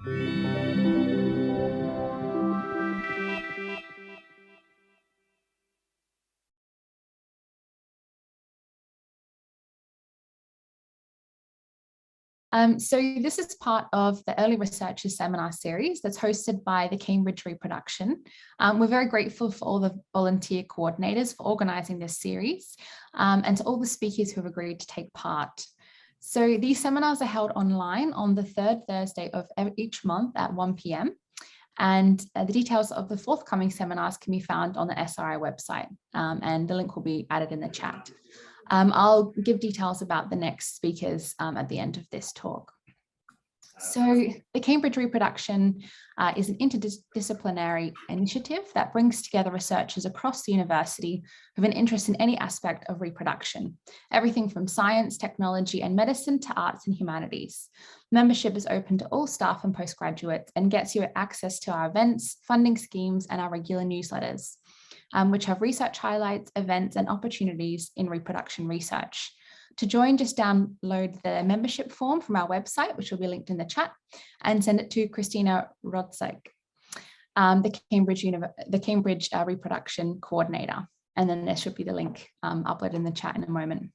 So this is part of the Early Researchers Seminar series that's hosted by the Cambridge Reproduction. We're very grateful for all the volunteer coordinators for organising this series and to all the speakers who have agreed to take part. So these seminars are held online on the third Thursday of each month at 1 p.m. And the details of the forthcoming seminars can be found on the SRI website, and the link will be added in the chat. I'll give details about the next speakers at the end of this talk. So the Cambridge Reproduction is an interdisciplinary initiative that brings together researchers across the university with an interest in any aspect of reproduction, everything from science, technology, and medicine to arts and humanities. Membership is open to all staff and postgraduates and gets you access to our events, funding schemes, and our regular newsletters, which have research highlights, events, and opportunities in reproduction research. To join, just download the membership form from our website, which will be linked in the chat, and send it to Christina Rodzek, the Cambridge Reproduction Coordinator. And then there should be the link uploaded in the chat in a moment.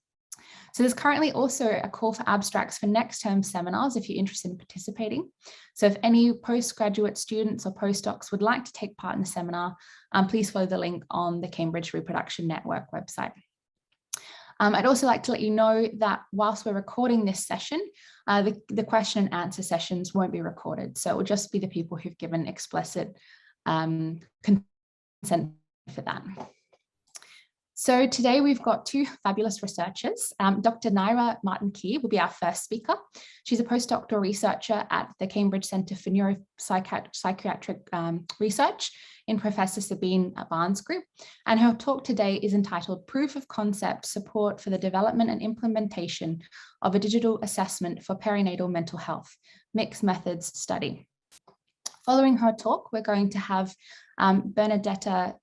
So there's currently also a call for abstracts for next term seminars if you're interested in participating. So if any postgraduate students or postdocs would like to take part in the seminar, please follow the link on the Cambridge Reproduction Network website. I'd also like to let you know that whilst we're recording this session, the question and answer sessions won't be recorded. So it will just be the people who've given explicit consent for that. So today we've got two fabulous researchers. Dr. Nayra Martin-Key will be our first speaker. She's a postdoctoral researcher at the Cambridge Centre for Neuropsychiatric Research in Professor Sabine Barnes' group. And her talk today is entitled Proof of Concept Support for the Development and Implementation of a Digital Assessment for Perinatal Mental Health, Mixed Methods Study. Following her talk, we're going to have Benedetta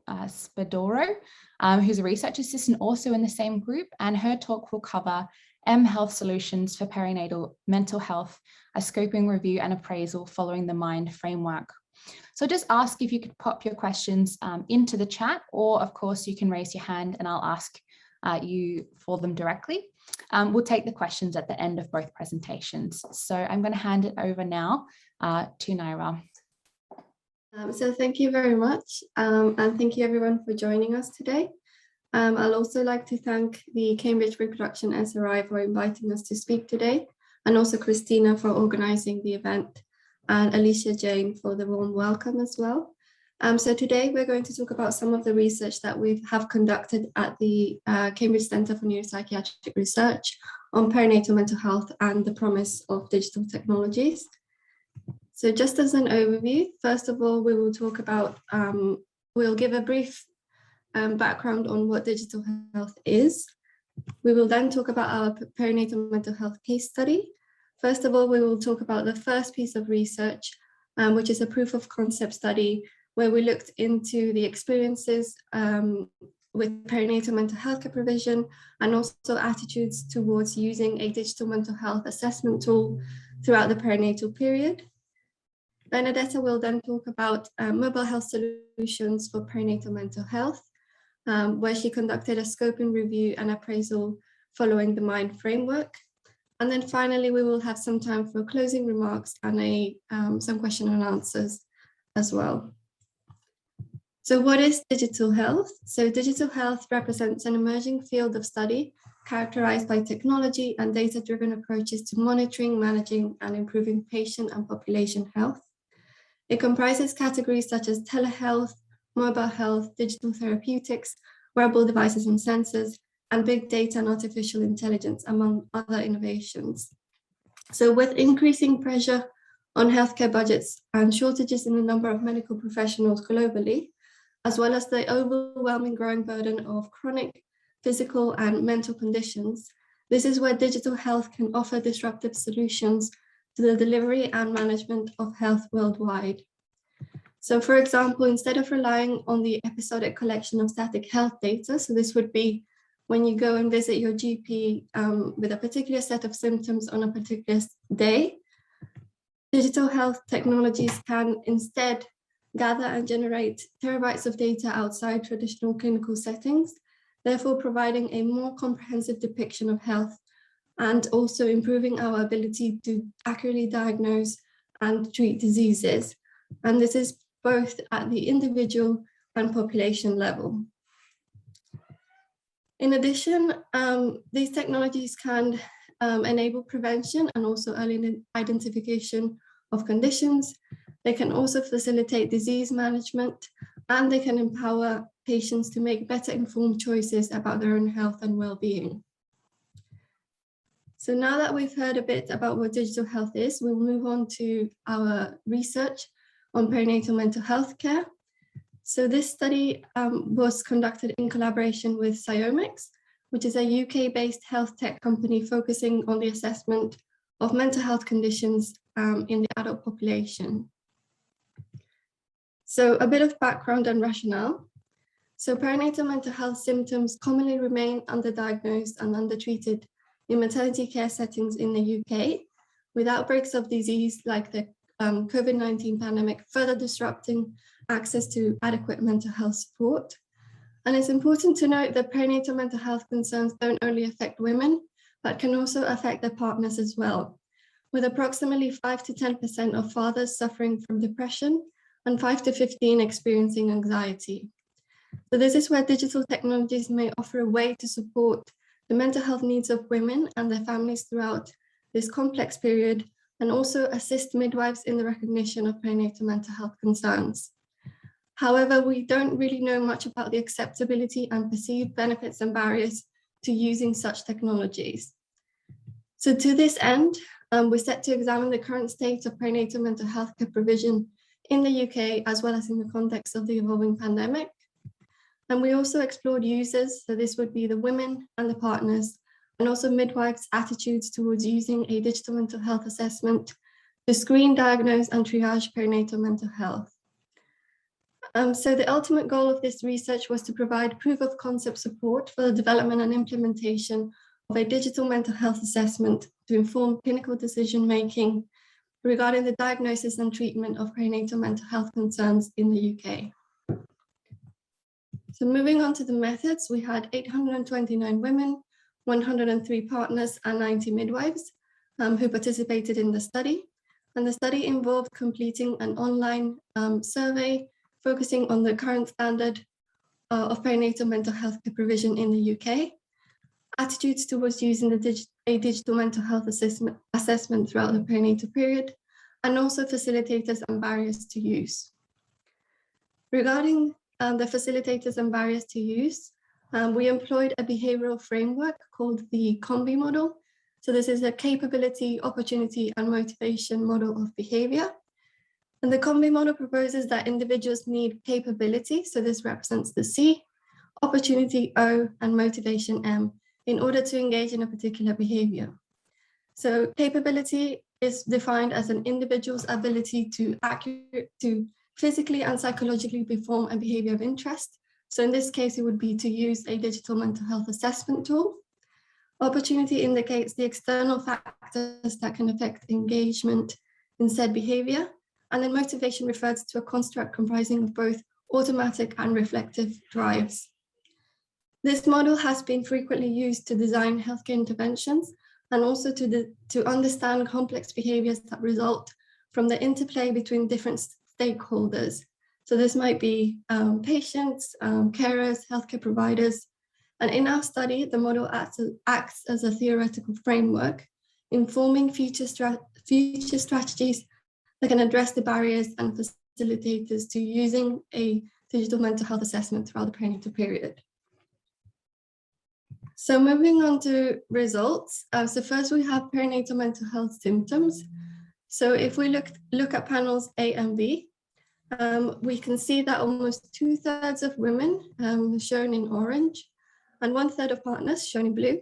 Spadaro, who's a research assistant also in the same group, and her talk will cover mHealth Solutions for Perinatal Mental Health, a scoping review and appraisal following the MIND framework. So just ask if you could pop your questions into the chat, or of course you can raise your hand and I'll ask you for them directly. We'll take the questions at the end of both presentations. So I'm going to hand it over now to Nayra. So thank you very much, and thank you everyone for joining us today. I'll also like to thank the Cambridge Reproduction SRI for inviting us to speak today, and also Christina for organising the event, and Alecia-Jane for the warm welcome as well. So today we're going to talk about some of the research that we have conducted at the Cambridge Centre for Neuropsychiatric Research on perinatal mental health and the promise of digital technologies. So just as an overview, first of all, we will talk about, we'll give a brief background on what digital health is. We will then talk about our perinatal mental health case study. First of all, we will talk about the first piece of research, which is a proof of concept study, where we looked into the experiences with perinatal mental health care provision and also attitudes towards using a digital mental health assessment tool throughout the perinatal period. Benedetta will then talk about mobile health solutions for perinatal mental health, where she conducted a scoping review and appraisal following the MIND framework. And then finally, we will have some time for closing remarks and some question and answers as well. So what is digital health? So digital health represents an emerging field of study characterized by technology and data-driven approaches to monitoring, managing, and improving patient and population health. It comprises categories such as telehealth, mobile health, digital therapeutics, wearable devices and sensors, and big data and artificial intelligence, among other innovations. So with increasing pressure on healthcare budgets and shortages in the number of medical professionals globally, as well as the overwhelming growing burden of chronic physical and mental conditions, this is where digital health can offer disruptive solutions to the delivery and management of health worldwide. So for example, instead of relying on the episodic collection of static health data, so this would be when you go and visit your GP with a particular set of symptoms on a particular day, digital health technologies can instead gather and generate terabytes of data outside traditional clinical settings, therefore providing a more comprehensive depiction of health and also improving our ability to accurately diagnose and treat diseases. And this is both at the individual and population level. In addition, these technologies can enable prevention and also early identification of conditions. They can also facilitate disease management, and they can empower patients to make better informed choices about their own health and well-being. So now that we've heard a bit about what digital health is, we'll move on to our research on perinatal mental health care. So this study was conducted in collaboration with Psyomics, which is a UK-based health tech company focusing on the assessment of mental health conditions in the adult population. So a bit of background and rationale. So perinatal mental health symptoms commonly remain underdiagnosed and undertreated in maternity care settings in the UK, with outbreaks of disease like the COVID-19 pandemic further disrupting access to adequate mental health support. And it's important to note that perinatal mental health concerns don't only affect women, but can also affect their partners as well, with approximately 5 to 10% of fathers suffering from depression and 5 to 15% experiencing anxiety. So this is where digital technologies may offer a way to support the mental health needs of women and their families throughout this complex period, and also assist midwives in the recognition of perinatal mental health concerns. However, we don't really know much about the acceptability and perceived benefits and barriers to using such technologies. So to this end, we're set to examine the current state of perinatal mental health care provision in the UK, as well as in the context of the evolving pandemic. And we also explored users, so this would be the women and the partners, and also midwives' attitudes towards using a digital mental health assessment to screen, diagnose, and triage perinatal mental health. So the ultimate goal of this research was to provide proof of concept support for the development and implementation of a digital mental health assessment to inform clinical decision-making regarding the diagnosis and treatment of perinatal mental health concerns in the UK. So moving on to the methods, we had 829 women, 103 partners, and 90 midwives who participated in the study. And the study involved completing an online survey focusing on the current standard of perinatal mental health care provision in the UK, attitudes towards using a digital mental health assessment throughout the perinatal period, and also facilitators and barriers to use. Regarding the facilitators and barriers to use, we employed a behavioral framework called the COMBI model. So this is a capability, opportunity, and motivation model of behavior. And the COMBI model proposes that individuals need capability, so this represents the C, opportunity O, and motivation M, in order to engage in a particular behavior. So capability is defined as an individual's ability to physically and psychologically perform a behavior of interest. So in this case, it would be to use a digital mental health assessment tool. Opportunity indicates the external factors that can affect engagement in said behavior. And then motivation refers to a construct comprising of both automatic and reflective drives. This model has been frequently used to design healthcare interventions and also to understand complex behaviors that result from the interplay between different stakeholders. So this might be patients, carers, healthcare providers. And in our study, the model acts as a theoretical framework, informing future strategies that can address the barriers and facilitators to using a digital mental health assessment throughout the perinatal period. So moving on to results. So first we have perinatal mental health symptoms. So if we look at panels A and B, we can see that almost 2/3 of women, shown in orange, and 1/3 of partners, shown in blue,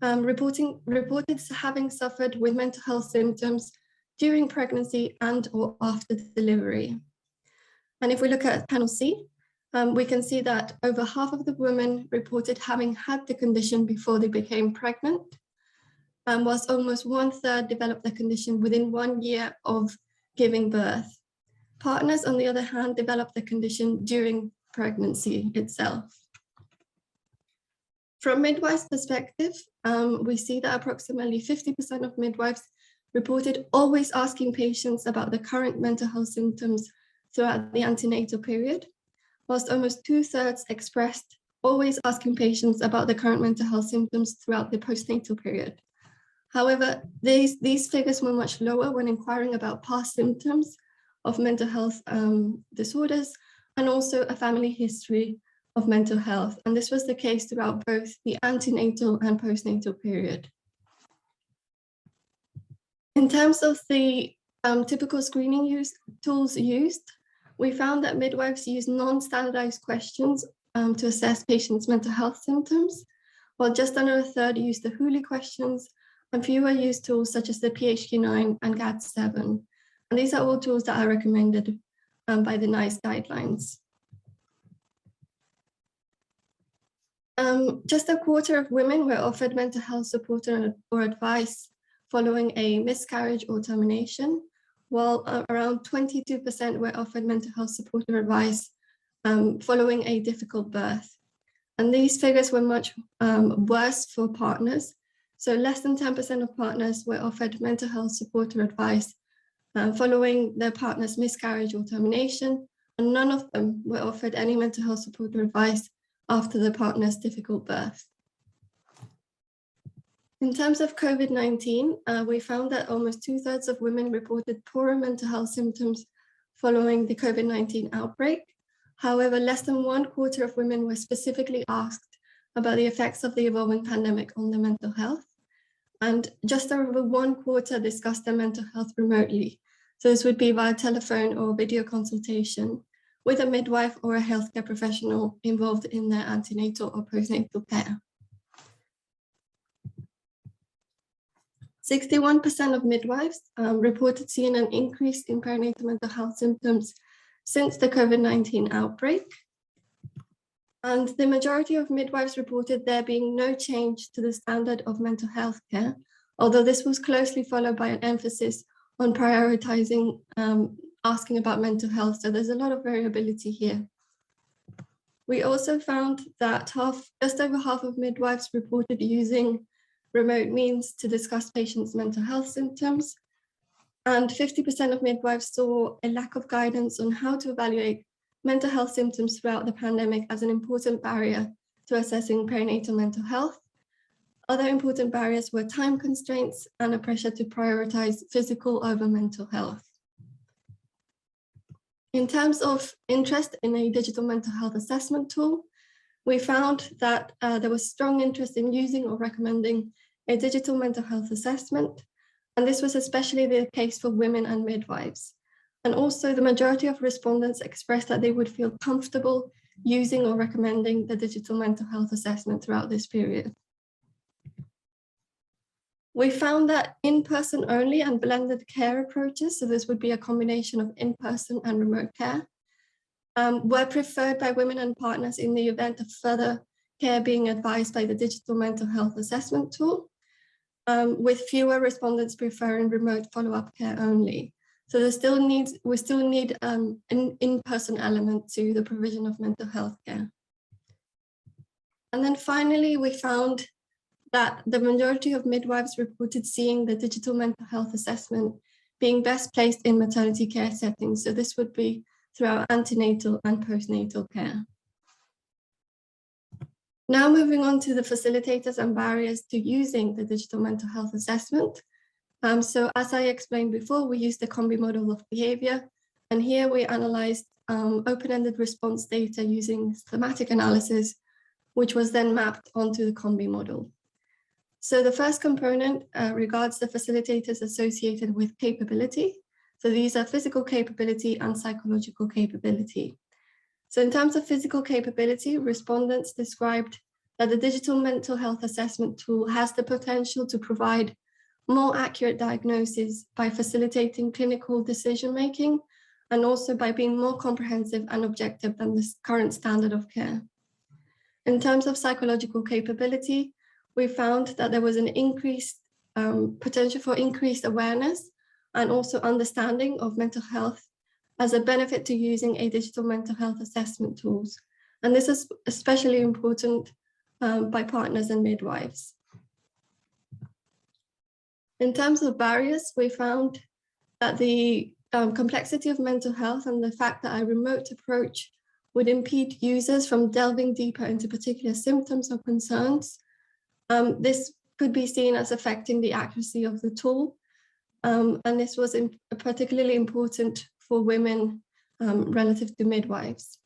reported having suffered with mental health symptoms during pregnancy and or after delivery. And if we look at panel C, we can see that over half of the women reported having had the condition before they became pregnant. whilst almost 1/3 developed the condition within 1 year of giving birth. Partners, on the other hand, developed the condition during pregnancy itself. From midwives' perspective, we see that approximately 50% of midwives reported always asking patients about the current mental health symptoms throughout the antenatal period, whilst almost 2/3 expressed always asking patients about the current mental health symptoms throughout the postnatal period. However, these figures were much lower when inquiring about past symptoms of mental health disorders and also a family history of mental health. And this was the case throughout both the antenatal and postnatal period. In terms of the typical screening tools used, we found that midwives use non-standardized questions to assess patients' mental health symptoms, while just under a third used the Hooley questions, and fewer used tools such as the PHQ-9 and GAD-7. And these are all tools that are recommended by the NICE guidelines. Just a quarter of women were offered mental health support or advice following a miscarriage or termination, while around 22% were offered mental health support or advice following a difficult birth. And these figures were much worse for partners. So less than 10% of partners were offered mental health support or advice following their partner's miscarriage or termination, and none of them were offered any mental health support or advice after the partner's difficult birth. In terms of COVID-19, we found that almost 2/3 of women reported poorer mental health symptoms following the COVID-19 outbreak. However, less than 1/4 of women were specifically asked about the effects of the evolving pandemic on their mental health. And just over 1/4 discussed their mental health remotely. So this would be via telephone or video consultation with a midwife or a healthcare professional involved in their antenatal or postnatal care. 61% of midwives reported seeing an increase in perinatal mental health symptoms since the COVID-19 outbreak. And the majority of midwives reported there being no change to the standard of mental health care, although this was closely followed by an emphasis on prioritizing asking about mental health. So there's a lot of variability here. We also found that just over half of midwives reported using remote means to discuss patients' mental health symptoms. And 50% of midwives saw a lack of guidance on how to evaluate mental health symptoms throughout the pandemic as an important barrier to assessing perinatal mental health. Other important barriers were time constraints and a pressure to prioritize physical over mental health. In terms of interest in a digital mental health assessment tool, we found that there was strong interest in using or recommending a digital mental health assessment, and this was especially the case for women and midwives. And also the majority of respondents expressed that they would feel comfortable using or recommending the digital mental health assessment throughout this period. We found that in-person only and blended care approaches, so this would be a combination of in-person and remote care, were preferred by women and partners in the event of further care being advised by the digital mental health assessment tool, with fewer respondents preferring remote follow-up care only. So we still need an in-person element to the provision of mental health care. And then finally, we found that the majority of midwives reported seeing the digital mental health assessment being best placed in maternity care settings. So this would be throughout antenatal and postnatal care. Now moving on to the facilitators and barriers to using the digital mental health assessment. So as I explained before, we used the combi model of behavior, and here we analyzed open-ended response data using thematic analysis, which was then mapped onto the combi model. So the first component regards the facilitators associated with capability. So these are physical capability and psychological capability. So in terms of physical capability, respondents described that the digital mental health assessment tool has the potential to provide more accurate diagnosis by facilitating clinical decision-making and also by being more comprehensive and objective than the current standard of care. In terms of psychological capability, we found that there was an increased potential for increased awareness and also understanding of mental health as a benefit to using a digital mental health assessment tools. And this is especially important by partners and midwives. In terms of barriers, we found that the complexity of mental health and the fact that a remote approach would impede users from delving deeper into particular symptoms or concerns. This could be seen as affecting the accuracy of the tool. And this was particularly important for women relative to midwives.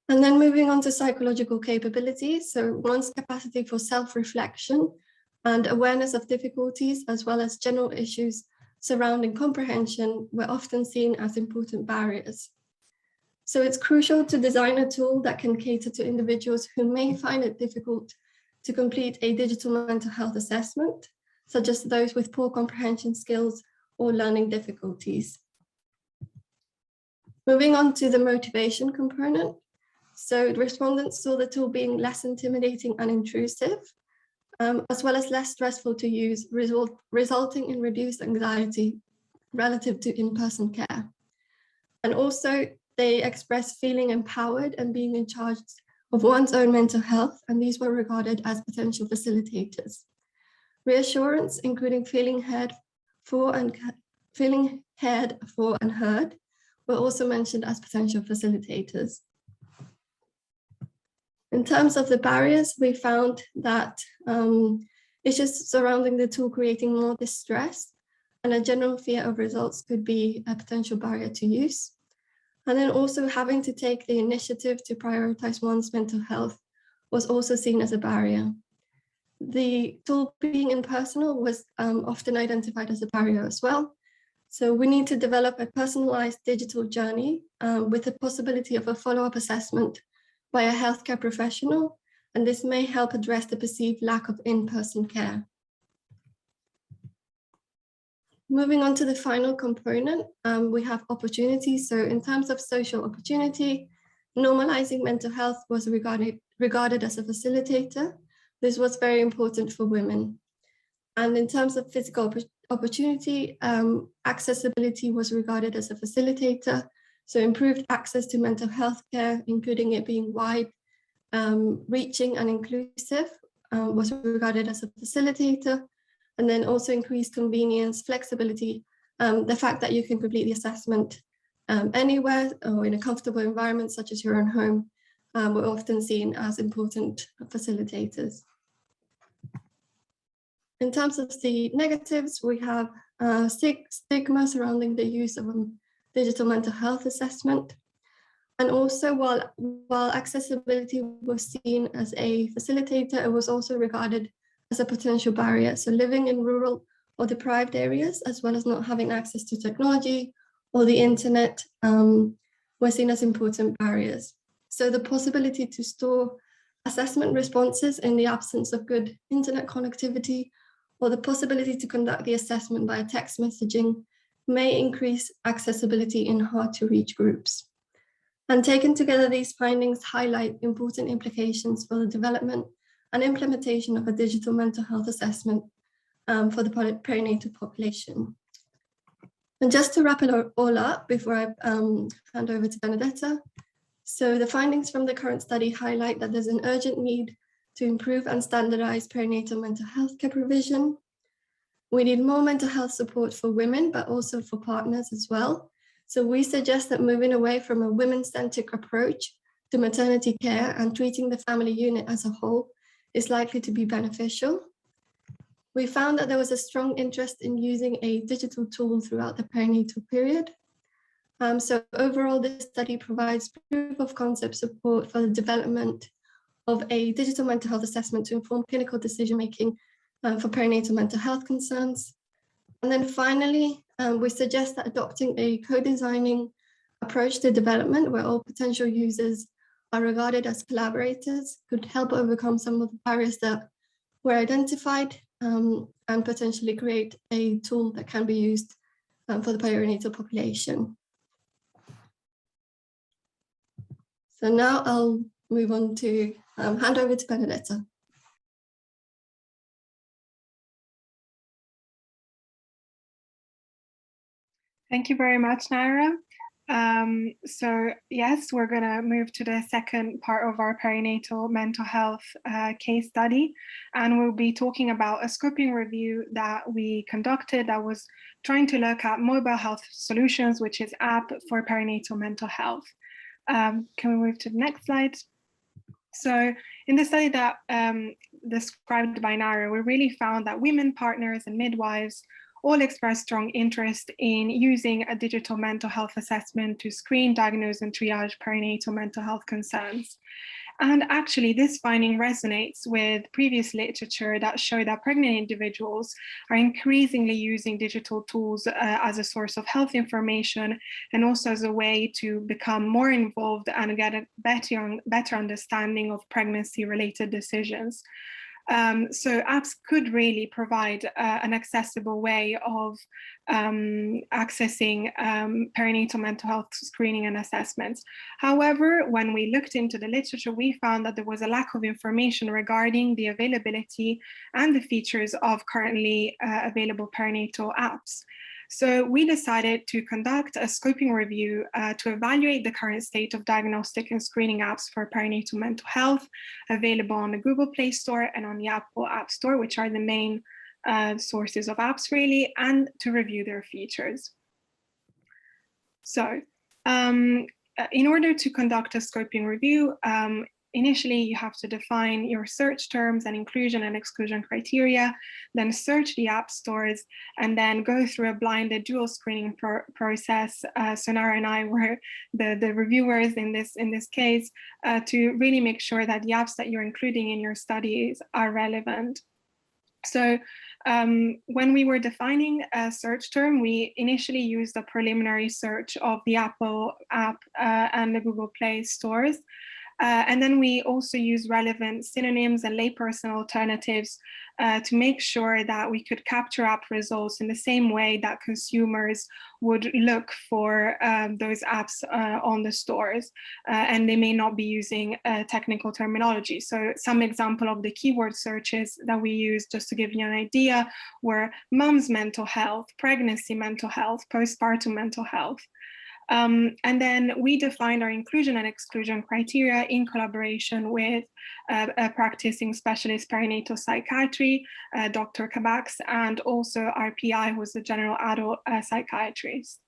And then moving on to psychological capabilities. So one's capacity for self-reflection and awareness of difficulties, as well as general issues surrounding comprehension, were often seen as important barriers. So it's crucial to design a tool that can cater to individuals who may find it difficult to complete a digital mental health assessment, such as those with poor comprehension skills or learning difficulties. Moving on to the motivation component. So respondents saw the tool being less intimidating and intrusive, as well as less stressful to use, resulting in reduced anxiety relative to in-person care. And also, they expressed feeling empowered and being in charge of one's own mental health, and these were regarded as potential facilitators. Reassurance, including feeling heard for and heard, were also mentioned as potential facilitators. In terms of the barriers, we found that issues surrounding the tool creating more distress and a general fear of results could be a potential barrier to use. And then also having to take the initiative to prioritize one's mental health was also seen as a barrier. The tool being impersonal was often identified as a barrier as well. So we need to develop a personalized digital journey with the possibility of a follow-up assessment by a healthcare professional, and this may help address the perceived lack of in-person care. Moving on to the final component, we have opportunity. So in terms of social opportunity, normalizing mental health was regarded as a facilitator. This was very important for women. And in terms of physical opportunity, accessibility was regarded as a facilitator. So improved access to mental health care, including it being wide, reaching and inclusive, was regarded as a facilitator. And then also increased convenience, flexibility, the fact that you can complete the assessment anywhere or in a comfortable environment such as your own home, were often seen as important facilitators. In terms of the negatives, we have stigma surrounding the use of digital mental health assessment. And also while accessibility was seen as a facilitator, it was also regarded as a potential barrier. So living in rural or deprived areas, as well as not having access to technology or the internet, were seen as important barriers. So the possibility to store assessment responses in the absence of good internet connectivity, or the possibility to conduct the assessment via text messaging, may increase accessibility in hard to reach groups. And taken together, these findings highlight important implications for the development and implementation of a digital mental health assessment for the perinatal population. And just to wrap it all up before I hand over to Benedetta. So the findings from the current study highlight that there's an urgent need to improve and standardize perinatal mental health care provision. We need more mental health support for women, but also for partners as well. So we suggest that moving away from a women-centric approach to maternity care and treating the family unit as a whole is likely to be beneficial. We found that there was a strong interest in using a digital tool throughout the perinatal period. So overall, this study provides proof of concept support for the development of a digital mental health assessment to inform clinical decision-making for perinatal mental health concerns. And then finally, we suggest that adopting a co-designing approach to development where all potential users are regarded as collaborators could help overcome some of the barriers that were identified and potentially create a tool that can be used for the perinatal population. So now I'll move on to hand over to Benedetta. Thank you very much, Nayra. So yes, we're going to move to the second part of our perinatal mental health case study, and we'll be talking about a scoping review that we conducted that was trying to look at mobile health solutions, which is app for perinatal mental health. Can we move to the next slide? So in the study that described by Nayra, we really found that women, partners, and midwives all expressed strong interest in using a digital mental health assessment to screen, diagnose, and triage perinatal mental health concerns. And actually, this finding resonates with previous literature that showed that pregnant individuals are increasingly using digital tools as a source of health information, and also as a way to become more involved and get a better understanding of pregnancy-related decisions. So apps could really provide an accessible way of accessing perinatal mental health screening and assessments. However, when we looked into the literature, we found that there was a lack of information regarding the availability and the features of currently available perinatal apps. So we decided to conduct a scoping review to evaluate the current state of diagnostic and screening apps for perinatal mental health available on the Google Play Store and on the Apple App Store, which are the main sources of apps really, and to review their features. So in order to conduct a scoping review, initially, you have to define your search terms and inclusion and exclusion criteria, then search the app stores, and then go through a blinded dual screening process. So Nayra and I were the reviewers in this case to really make sure that the apps that you're including in your studies are relevant. So when we were defining a search term, we initially used a preliminary search of the Apple app and the Google Play stores. And then we also use relevant synonyms and layperson alternatives to make sure that we could capture app results in the same way that consumers would look for those apps on the stores. And they may not be using technical terminology. So some example of the keyword searches that we used, just to give you an idea, were mom's mental health, pregnancy mental health, postpartum mental health. And then we defined our inclusion and exclusion criteria in collaboration with a practicing specialist perinatal psychiatry, Dr. Kabax, and also our PI, who was a general adult psychiatrist.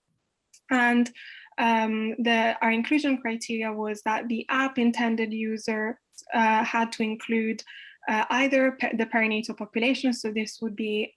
And our inclusion criteria was that the app intended user had to include either the perinatal population, so this would be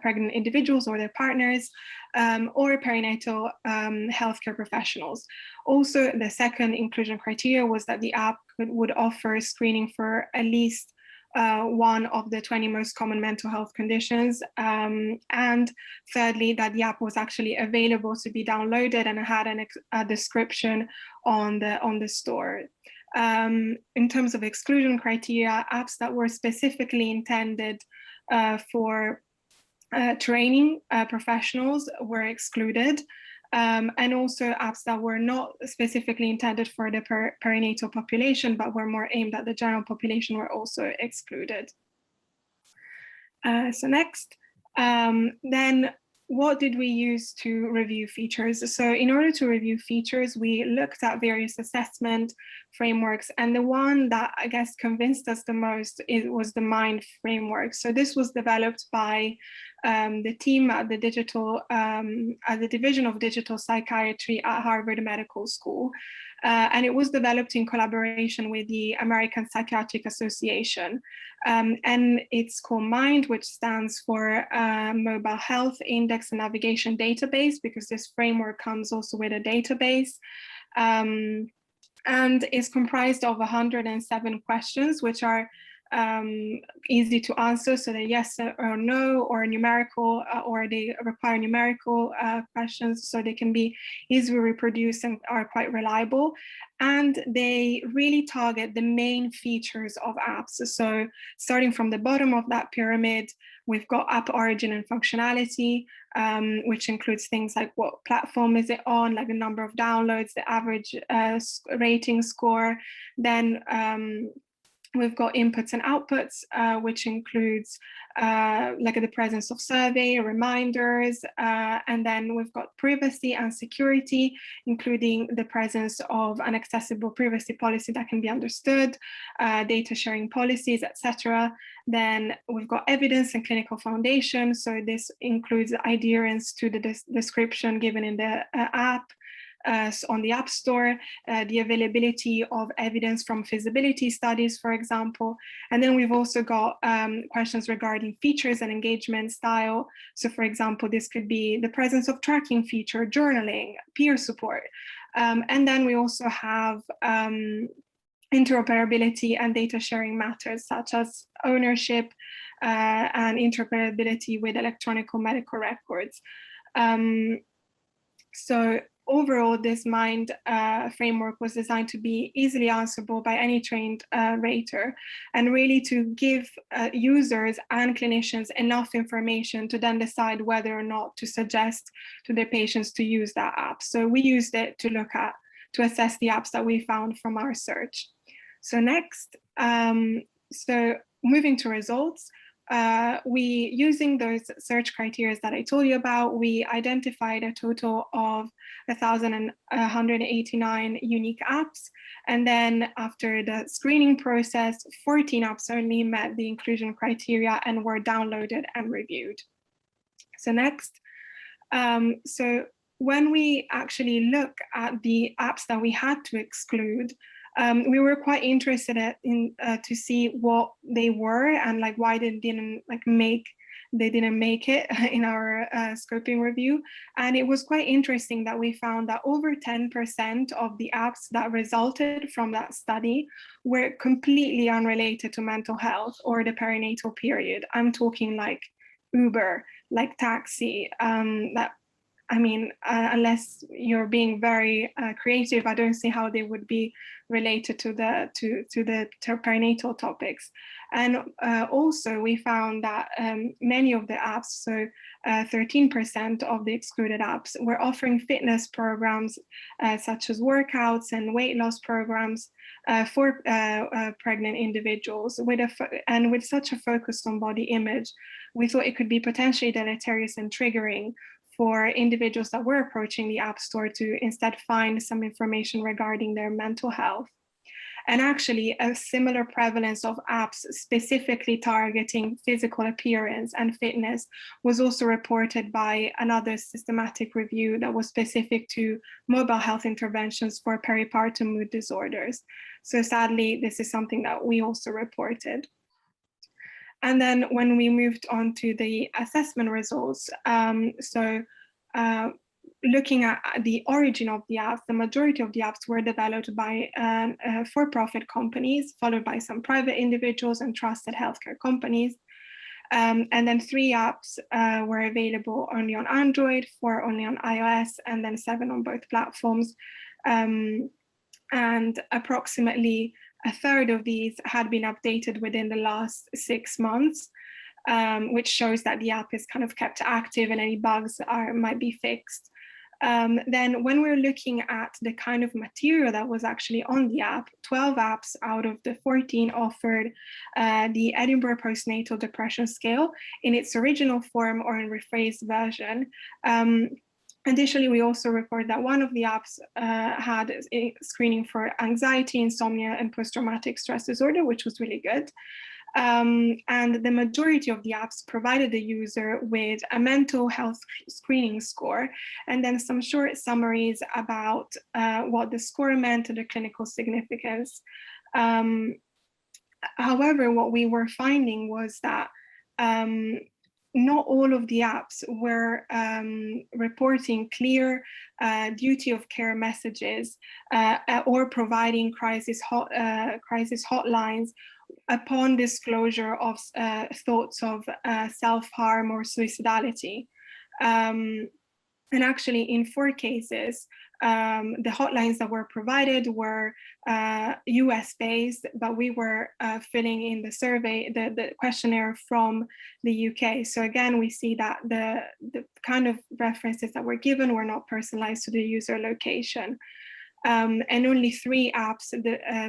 pregnant individuals or their partners, or perinatal healthcare professionals. Also, the second inclusion criteria was that the app would offer screening for at least one of the 20 most common mental health conditions. And thirdly, that the app was actually available to be downloaded and had a description on the store. In terms of exclusion criteria, apps that were specifically intended for training professionals were excluded. And also apps that were not specifically intended for the perinatal population, but were more aimed at the general population, were also excluded. So next, then what did we use to review features? So in order to review features, we looked at various assessment frameworks, and the one that I guess convinced us the most was the MIND framework. So this was developed by the team at the Division of Digital Psychiatry at Harvard Medical School. And it was developed in collaboration with the American Psychiatric Association. And it's called MIND, which stands for Mobile Health Index and Navigation Database, because this framework comes also with a database. And is comprised of 107 questions, which are easy to answer, so they're yes or no, or numerical, or they require numerical questions, so they can be easily reproduced and are quite reliable. And they really target the main features of apps. So starting from the bottom of that pyramid, we've got app origin and functionality, which includes things like what platform is it on, like the number of downloads, the average rating score, then We've got inputs and outputs, which includes like the presence of survey, reminders, and then we've got privacy and security, including the presence of an accessible privacy policy that can be understood, data sharing policies, etc. Then we've got evidence and clinical foundation. So this includes adherence to the description given in the app, on the App Store, the availability of evidence from feasibility studies, for example. And then we've also got questions regarding features and engagement style. So for example, this could be the presence of tracking feature, journaling, peer support. And then we also have interoperability and data sharing matters, such as ownership and interoperability with electronic medical records. So overall, this MIND framework was designed to be easily answerable by any trained rater, and really to give users and clinicians enough information to then decide whether or not to suggest to their patients to use that app. So we used it to assess the apps that we found from our search. So next, so moving to results, using those search criteria that I told you about, we identified a total of 1,189 unique apps. And then after the screening process, 14 apps only met the inclusion criteria and were downloaded and reviewed. So next, so when we actually look at the apps that we had to exclude, we were quite interested to see what they were and like why they didn't make it in our scoping review. And it was quite interesting that we found that over 10% of the apps that resulted from that study were completely unrelated to mental health or the perinatal period. I'm talking like Uber, like taxi, unless you're being very creative, I don't see how they would be related to the perinatal topics. And also we found that many of the apps, so 13% of the excluded apps, were offering fitness programs such as workouts and weight loss programs for pregnant individuals. With such a focus on body image, we thought it could be potentially deleterious and triggering for individuals that were approaching the App Store to instead find some information regarding their mental health. And actually, a similar prevalence of apps specifically targeting physical appearance and fitness was also reported by another systematic review that was specific to mobile health interventions for peripartum mood disorders. So sadly, this is something that we also reported. And then when we moved on to the assessment results, looking at the origin of the apps, the majority of the apps were developed by for-profit companies, followed by some private individuals and trusted healthcare companies. And then 3 apps were available only on Android, 4 only on iOS, and then 7 on both platforms. And approximately a third of these had been updated within the last 6 months, which shows that the app is kind of kept active and any bugs might be fixed. Then when we're looking at the kind of material that was actually on the app, 12 apps out of the 14 offered the Edinburgh Postnatal Depression Scale in its original form or in rephrased version. Additionally, we also report that one of the apps had a screening for anxiety, insomnia, and post-traumatic stress disorder, which was really good. And the majority of the apps provided the user with a mental health screening score, and then some short summaries about what the score meant and the clinical significance. However, what we were finding was that not all of the apps were reporting clear duty of care messages or providing crisis hotlines upon disclosure of thoughts of self-harm or suicidality. And actually, in 4 cases, the hotlines that were provided were US-based, but we were filling in the survey, the questionnaire from the UK. So again, we see that the kind of references that were given were not personalized to the user location. And only 3 apps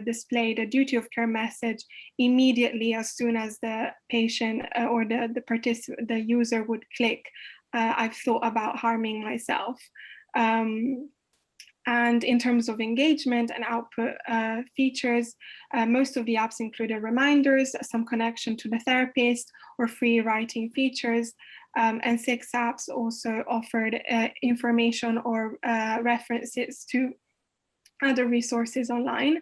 displayed a duty of care message immediately as soon as the patient or the user would click, I've thought about harming myself. And in terms of engagement and output features, most of the apps included reminders, some connection to the therapist, or free writing features. And 6 apps also offered information or references to other resources online.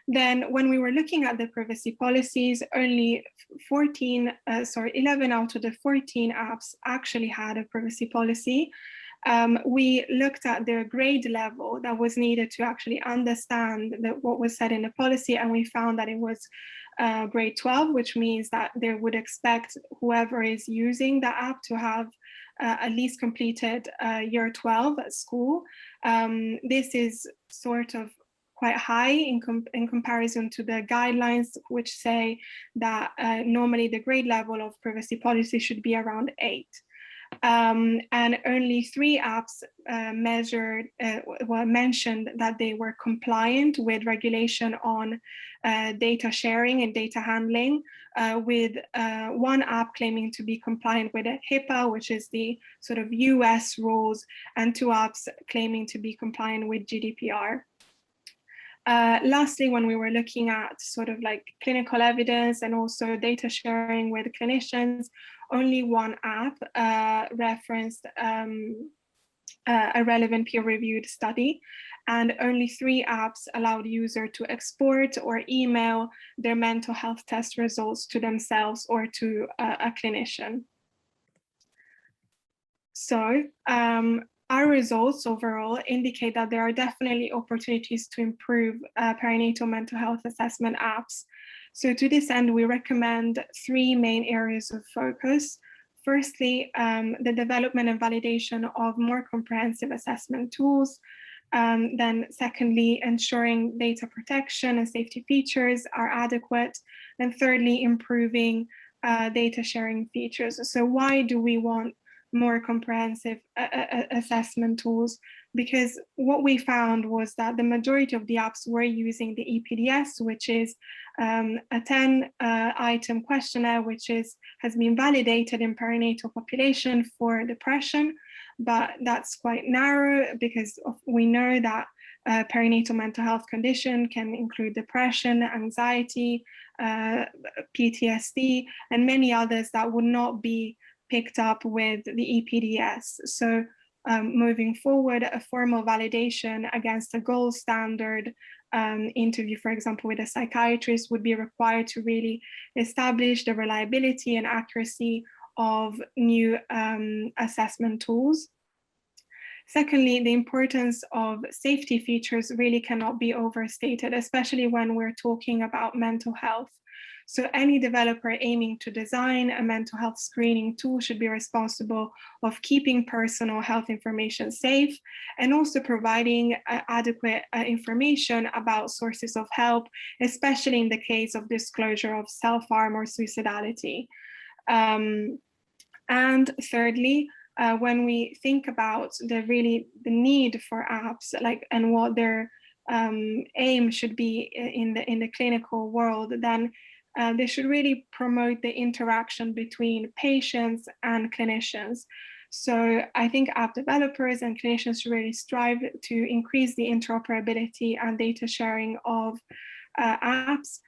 Then when we were looking at the privacy policies, only 11 out of the 14 apps actually had a privacy policy. We looked at the grade level that was needed to actually understand what was said in the policy, and we found that it was grade 12, which means that they would expect whoever is using the app to have at least completed year 12 at school. This is sort of quite high in comparison to the guidelines, which say that normally the grade level of privacy policy should be around 8. And only 3 apps mentioned that they were compliant with regulation on data sharing and data handling, with 1 app claiming to be compliant with HIPAA, which is the sort of US rules, and 2 apps claiming to be compliant with GDPR. Lastly, when we were looking at sort of like clinical evidence and also data sharing with clinicians, only 1 app referenced a relevant peer-reviewed study, and only 3 apps allowed users to export or email their mental health test results to themselves or to a clinician. So our results overall indicate that there are definitely opportunities to improve perinatal mental health assessment apps. So to this end, we recommend 3 main areas of focus. Firstly, the development and validation of more comprehensive assessment tools. Then secondly, ensuring data protection and safety features are adequate. And thirdly, improving data sharing features. So why do we want more comprehensive assessment tools? Because what we found was that the majority of the apps were using the EPDS, which is a 10-item questionnaire, which has been validated in perinatal population for depression, but that's quite narrow because we know that perinatal mental health condition can include depression, anxiety, PTSD, and many others that would not be picked up with the EPDS. So moving forward, a formal validation against a gold standard interview, for example, with a psychiatrist, would be required to really establish the reliability and accuracy of new assessment tools. Secondly, the importance of safety features really cannot be overstated, especially when we're talking about mental health. So any developer aiming to design a mental health screening tool should be responsible of keeping personal health information safe and also providing adequate information about sources of help, especially in the case of disclosure of self-harm or suicidality. And thirdly, when we think about the need for apps, and what their aim should be in the clinical world, then they should really promote the interaction between patients and clinicians. So I think app developers and clinicians should really strive to increase the interoperability and data sharing of apps,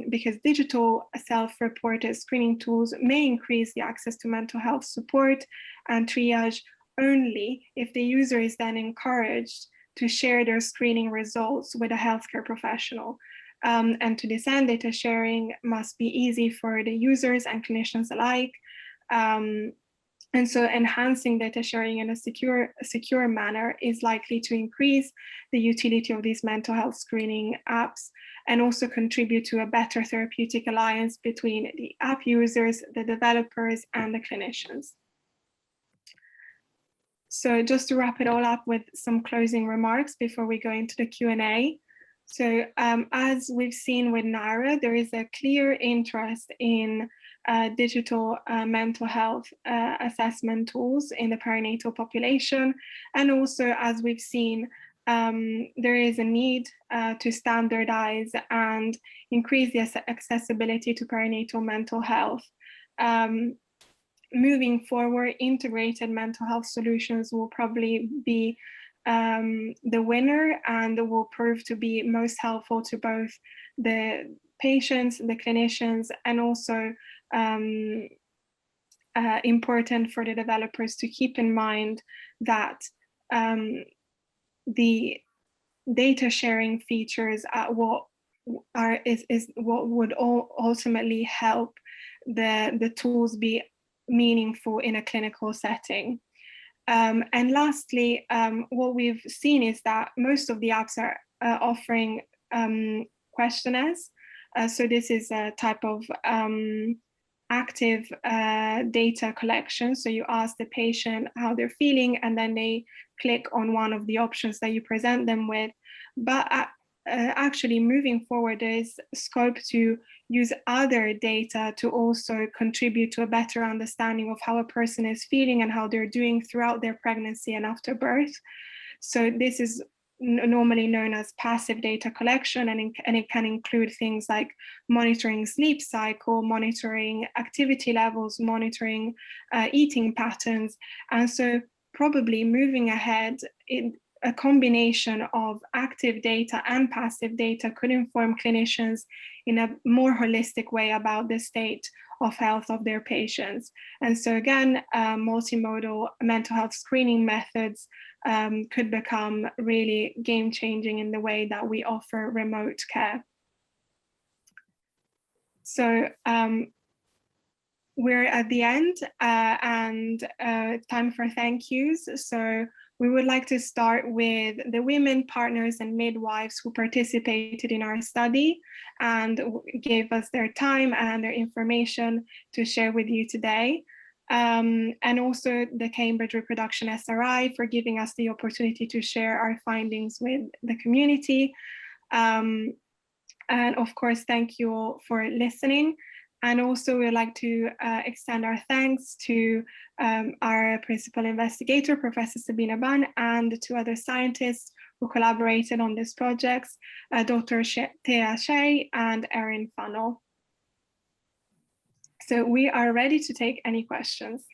because digital self-reported screening tools may increase the access to mental health support and triage only if the user is then encouraged to share their screening results with a healthcare professional. And to this end, data sharing must be easy for the users and clinicians alike. And so enhancing data sharing in a secure manner is likely to increase the utility of these mental health screening apps and also contribute to a better therapeutic alliance between the app users, the developers, and the clinicians. So just to wrap it all up with some closing remarks before we go into the Q&A. So as we've seen with Nayra, there is a clear interest in digital mental health assessment tools in the perinatal population. And also, as we've seen, there is a need to standardize and increase the accessibility to perinatal mental health. Moving forward, integrated mental health solutions will probably be the winner, and will prove to be most helpful to both the patients, the clinicians, and also important for the developers to keep in mind that the data sharing features are what would ultimately help the tools be meaningful in a clinical setting. And lastly, what we've seen is that most of the apps are offering questionnaires. So this is a type of active data collection. So you ask the patient how they're feeling, and then they click on one of the options that you present them with. But actually moving forward, there is scope to use other data to also contribute to a better understanding of how a person is feeling and how they're doing throughout their pregnancy and after birth. So this is normally known as passive data collection, and it can include things like monitoring sleep cycle, monitoring activity levels, monitoring eating patterns. And so probably moving ahead, a combination of active data and passive data could inform clinicians in a more holistic way about the state of health of their patients. And so again, multimodal mental health screening methods could become really game-changing in the way that we offer remote care. So we're at the end, and time for thank yous. So we would like to start with the women, partners, and midwives who participated in our study and gave us their time and their information to share with you today. And also the Cambridge Reproduction SRI for giving us the opportunity to share our findings with the community. And of course, thank you all for listening. And also we'd like to extend our thanks to our principal investigator, Professor Sabina Ban, and to other scientists who collaborated on this project, Dr. Thea Shea and Erin Funnell. So we are ready to take any questions.